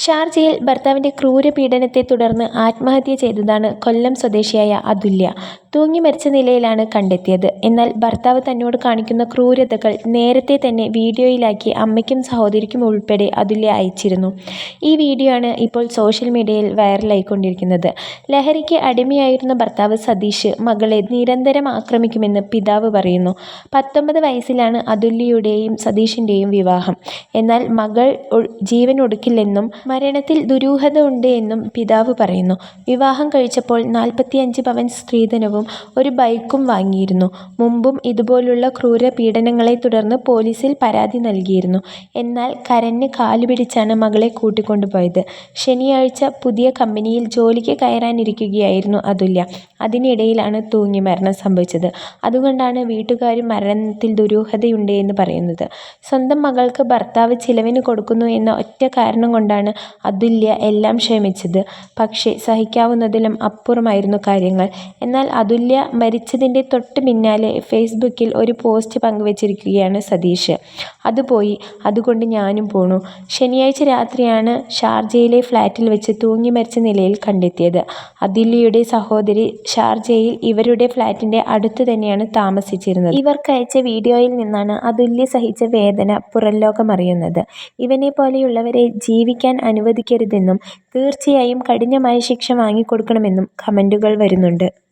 ഷാർജയിൽ ഭർത്താവിന്റെ ക്രൂരപീഡനത്തെ തുടർന്ന് ആത്മഹത്യ ചെയ്തതാണ് കൊല്ലം സ്വദേശിയായ അതുല്യ. തൂങ്ങി മരിച്ച നിലയിലാണ് കണ്ടെത്തിയത്. എന്നാൽ ഭർത്താവ് തന്നോട് കാണിക്കുന്ന ക്രൂരതകൾ നേരത്തെ തന്നെ വീഡിയോയിലാക്കി അമ്മയ്ക്കും സഹോദരിക്കും ഉൾപ്പെടെ അതുല്യ അയച്ചിരുന്നു. ഈ വീഡിയോ ആണ് ഇപ്പോൾ സോഷ്യൽ മീഡിയയിൽ വൈറലായിക്കൊണ്ടിരിക്കുന്നത്. ലഹരിക്ക് അടിമയായിരുന്ന ഭർത്താവ് സതീഷ് മകളെ നിരന്തരം ആക്രമിക്കുമെന്ന് പിതാവ് പറയുന്നു. 19 വയസ്സിലാണ് അതുല്യയുടെയും സതീഷിന്റെയും വിവാഹം. എന്നാൽ മകൾ ജീവൻ ഒടുക്കില്ലെന്നും മരണത്തിൽ ദുരൂഹത ഉണ്ട് എന്നും പിതാവ് പറയുന്നു. വിവാഹം കഴിച്ചപ്പോൾ 45 പവൻ സ്ത്രീധനവും ഒരു ബൈക്കും വാങ്ങിയിരുന്നു. മുമ്പും ഇതുപോലുള്ള ക്രൂര പീഡനങ്ങളെ തുടർന്ന് പോലീസിൽ പരാതി നൽകിയിരുന്നു. എന്നാൽ കരഞ്ഞ് കാലുപിടിച്ചാണ് മകളെ കൂട്ടിക്കൊണ്ടുപോയത്. ശനിയാഴ്ച പുതിയ കമ്പനിയിൽ ജോലിക്ക് കയറാനിരിക്കുകയായിരുന്നു അതുല്യ. അതിനിടയിലാണ് തൂങ്ങി മരണം സംഭവിച്ചത്. അതുകൊണ്ടാണ് വീട്ടുകാരും മരണത്തിൽ ദുരൂഹതയുണ്ട് എന്ന് പറയുന്നത്. സ്വന്തം മകൾക്ക് ഭർത്താവ് ചിലവിന് കൊടുക്കുന്നു എന്ന ഒറ്റ കാരണം കൊണ്ടാണ് അതുല്യ എല്ലാം ക്ഷമിച്ചത്. പക്ഷേ സഹിക്കാവുന്നതിലും അപ്പുറമായിരുന്നു കാര്യങ്ങൾ. എന്നാൽ അതുല്യ മരിച്ചതിന്റെ തൊട്ട് പിന്നാലെ ഫേസ്ബുക്കിൽ ഒരു പോസ്റ്റ് പങ്കുവച്ചിരിക്കുകയാണ് സതീഷ്. "അത് പോയി, അതുകൊണ്ട് ഞാനും പോണു." ശനിയാഴ്ച രാത്രിയാണ് ഷാർജയിലെ ഫ്ളാറ്റിൽ വെച്ച് തൂങ്ങി മരിച്ച നിലയിൽ കണ്ടെത്തിയത്. അതുല്യയുടെ സഹോദരി ഷാർജയിൽ ഇവരുടെ ഫ്ളാറ്റിന്റെ അടുത്ത് തന്നെയാണ് താമസിച്ചിരുന്നത്. ഇവർക്കയച്ച വീഡിയോയിൽ നിന്നാണ് അതുല്യ സഹിച്ച വേദന പുറംലോകമറിയുന്നത്. ഇവനെ പോലെയുള്ളവരെ ജീവിക്കാൻ അനുവദിക്കരുതെന്നും തീർച്ചയായും കഠിനമായ ശിക്ഷ വാങ്ങിക്കൊടുക്കണമെന്നും കമന്റുകൾ വരുന്നുണ്ട്.